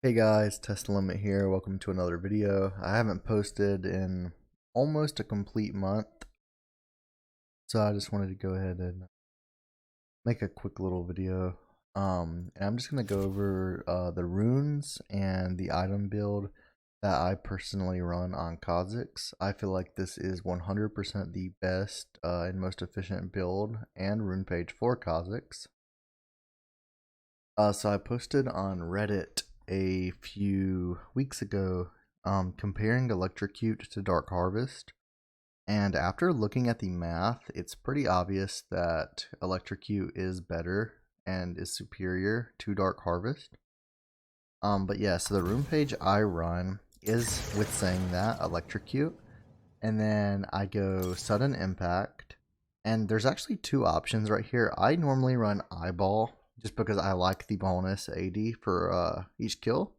Hey guys, Test Limit here. Welcome to another video. I haven't posted in almost a complete month, so I just wanted to go ahead and make a quick little video. And I'm just gonna go over the runes and the item build that I personally run on Kha'zix. I feel like this is 100% the best and most efficient build and rune page for Kha'zix. So I posted on Reddit a few weeks ago comparing Electrocute to Dark Harvest. And after looking at the math, it's pretty obvious that Electrocute is better and is superior to Dark Harvest. But yeah, so the rune page I run is with saying that Electrocute, and then I go Sudden Impact, and there's actually two options right here. I normally run Eyeball just because I like the bonus AD for each kill.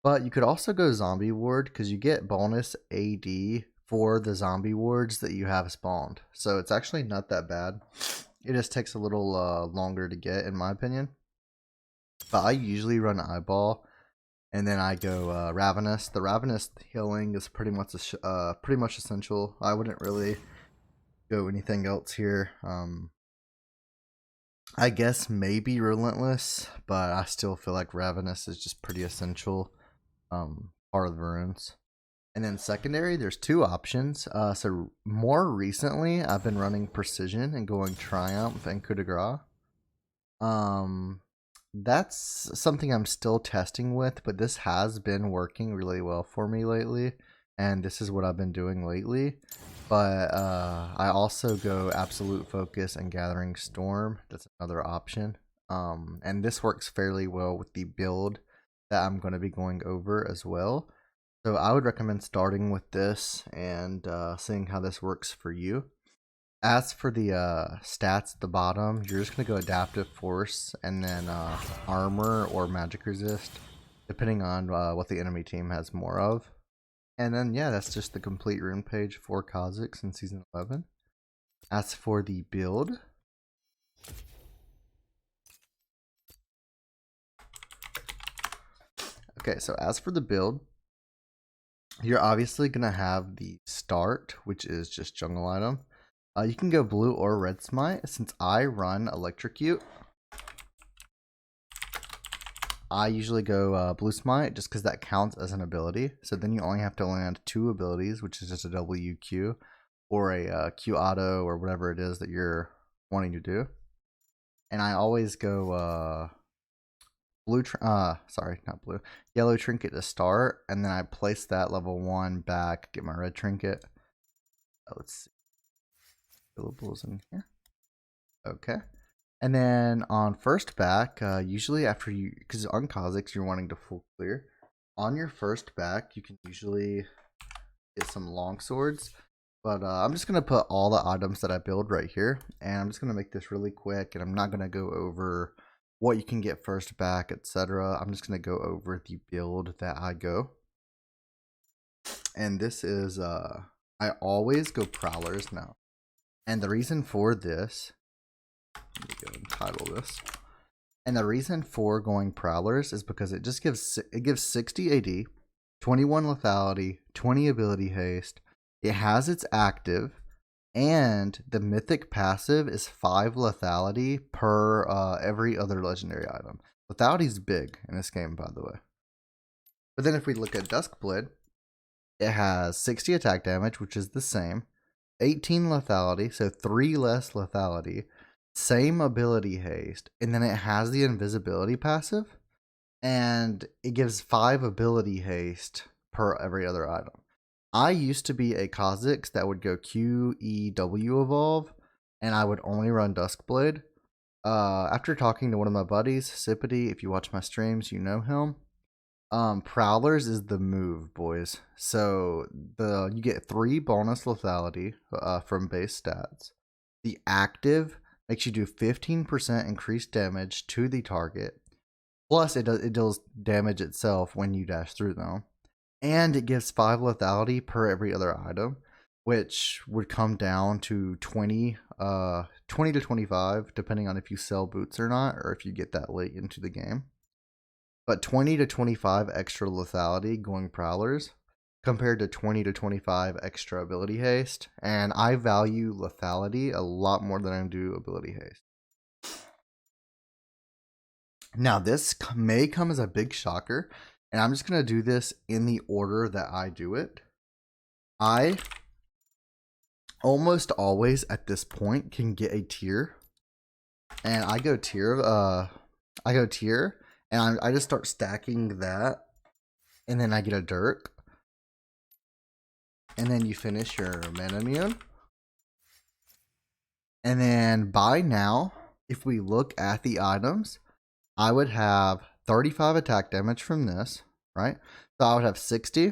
But you could also go Zombie Ward because you get bonus AD for the zombie wards that you have spawned. So it's actually not that bad. It just takes a little longer to get, in my opinion. But I usually run Eyeball, and then I go Ravenous. The Ravenous healing is pretty much essential. I wouldn't really go anything else here. I guess maybe Relentless, but I still feel like Ravenous is just pretty essential part of the runes. And then secondary, there's two options. So more recently, I've been running Precision and going Triumph and Coup de Grace. That's something I'm still testing with, but this has been working really well for me lately, and this is what I've been doing lately. But I also go Absolute Focus and Gathering Storm. That's another option. And this works fairly well with the build that I'm going to be going over as well. So I would recommend starting with this and seeing how this works for you. As for the stats at the bottom, you're just going to go Adaptive Force and then Armor or Magic Resist, depending on what the enemy team has more of. And then, yeah, that's just the complete rune page for Kha'zix in Season 11. As for the build, okay, so as for the build, you're obviously going to have the start, which is just jungle item. You can go blue or red smite. Since I run Electrocute, I usually go blue smite just because that counts as an ability. So then you only have to land two abilities, which is just a WQ or a Q auto or whatever it is that you're wanting to do. And I always go yellow trinket to start, and then I place that level 1 back, get my red trinket. Let's see, fillables in here. Okay. And then on first back, usually after you, because on Kha'zix you're wanting to full clear, on your first back you can usually get some long swords. But I'm just going to put all the items that I build right here, and I'm just going to make this really quick, and I'm not going to go over what you can get first back, etc. I'm just going to go over the build that I go. And this is, I always go Prowlers now. And the reason for this, let me go and title this. And the reason for going Prowlers is because it just gives 60 AD, 21 lethality, 20 ability haste. It has its active, and the mythic passive is 5 lethality per every other legendary item. Lethality's big in this game, by the way. But then if we look at Duskblade, it has 60 attack damage, which is the same, 18 lethality, so 3 less lethality, same ability haste, and then it has the invisibility passive, and it gives 5 ability haste per every other item. I used to be a Kha'zix that would go QEW evolve, and I would only run Duskblade. After talking to one of my buddies, Sipity, if you watch my streams, you know him. Prowlers is the move, boys. So you get 3 bonus lethality from base stats. The active makes you do 15% increased damage to the target. Plus, it does damage itself when you dash through them. And it gives 5 lethality per every other item, which would come down to 20 to 25, depending on if you sell boots or not, or if you get that late into the game. but 20 to 25 extra lethality going Prowlers compared to 20 to 25 extra ability haste. And I value lethality a lot more than I do ability haste. Now, this may come as a big shocker, and I'm just going to do this in the order that I do it. I almost always at this point can get a tier, and I go tier, and I just start stacking that, and then I get a Dirk, and then you finish your mana immune. And then by now, if we look at the items, I would have 35 attack damage from this, right? So I would have 60,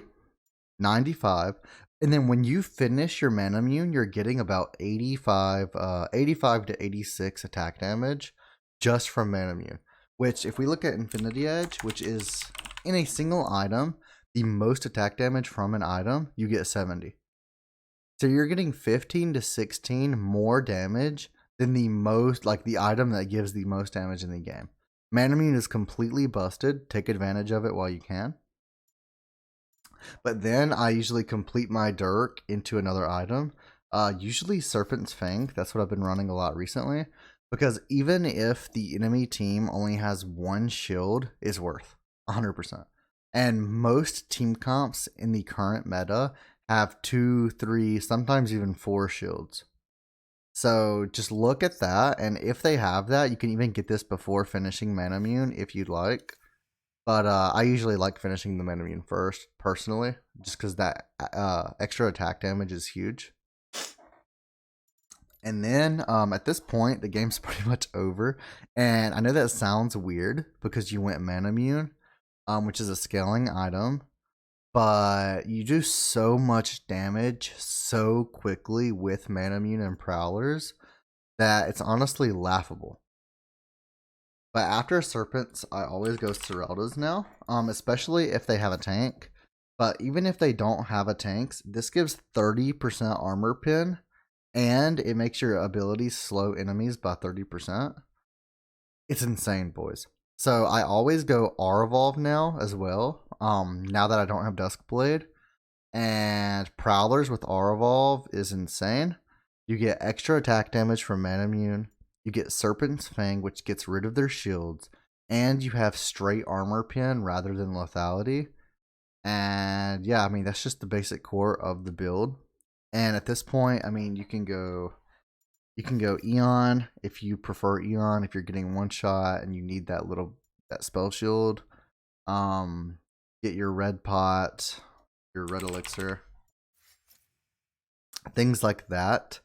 95, and then when you finish your mana immune, you're getting about 85 to 86 attack damage just from mana immune. Which, if we look at Infinity Edge, which is in a single item, the most attack damage from an item, you get 70. So you're getting 15 to 16 more damage than the most, like the item that gives the most damage in the game. Mana immune is completely busted. Take advantage of it while you can. But then I usually complete my Dirk into another item. Usually Serpent's Fang. That's what I've been running a lot recently. Because even if the enemy team only has one shield, it's worth 100%. And most team comps in the current meta have 2, 3, sometimes even 4 shields. So just look at that, and if they have that, you can even get this before finishing mana immune if you'd like. But I usually like finishing the mana immune first, personally, just because that extra attack damage is huge. And then at this point, the game's pretty much over. And I know that sounds weird because you went mana immune, which is a scaling item. But you do so much damage so quickly with mana immune and Prowlers that it's honestly laughable. But after Serpents, I always go Sereldas now, especially if they have a tank. But even if they don't have a tank, this gives 30% armor pin, and it makes your abilities slow enemies by 30%. It's insane, boys. So I always go R-Evolve now as well, now that I don't have Duskblade. And Prowlers with R-Evolve is insane. You get extra attack damage from mana immune. You get Serpent's Fang, which gets rid of their shields. And you have straight armor pin rather than lethality. And yeah, I mean, that's just the basic core of the build. And at this point, I mean, you can go Eon if you prefer Eon, if you're getting one shot and you need that spell shield. Get your red pot, your red elixir, things like that.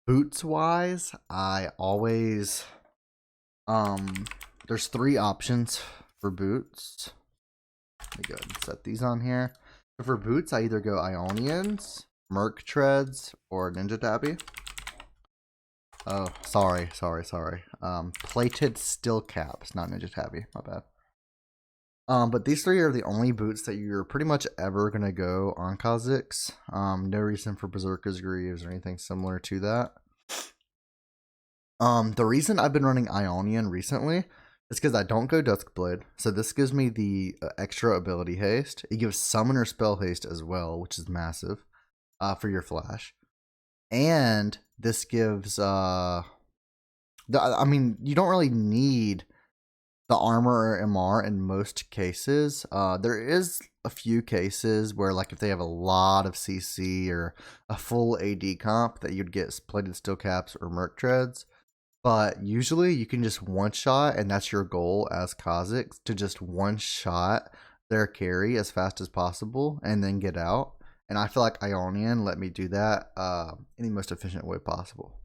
Boots wise, I always there's 3 options for boots. Let me go ahead and set these on here. So for boots, I either go Ionians, Merc Treads, or Ninja Tabby. Oh, sorry. Plated Steel Caps, not Ninja Tabby. My bad. But these 3 are the only boots that you're pretty much ever gonna go on Kha'zix. No reason for Berserker's Greaves or anything similar to that. The reason I've been running Ionian recently is because I don't go Duskblade, so this gives me the extra ability haste. It gives Summoner Spell Haste as well, which is massive for your flash. And this gives I mean, you don't really need the armor or MR in most cases. There is a few cases where, like, if they have a lot of CC or a full AD comp, that you'd get Plated Steel Caps or Merc Treads. But usually you can just one-shot, and that's your goal as Kha'zix, to just one-shot their carry as fast as possible and then get out. And I feel like Ionian let me do that in the most efficient way possible.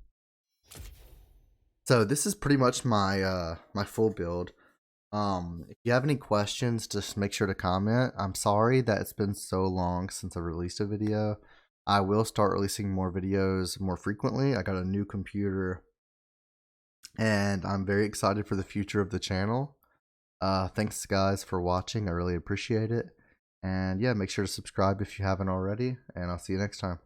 So this is pretty much my my full build. If you have any questions, just make sure to comment. I'm sorry that it's been so long since I released a video. I will start releasing more videos more frequently. I got a new computer, and I'm very excited for the future of the channel. Thanks guys for watching. I really appreciate it. And yeah, make sure to subscribe if you haven't already, and I'll see you next time.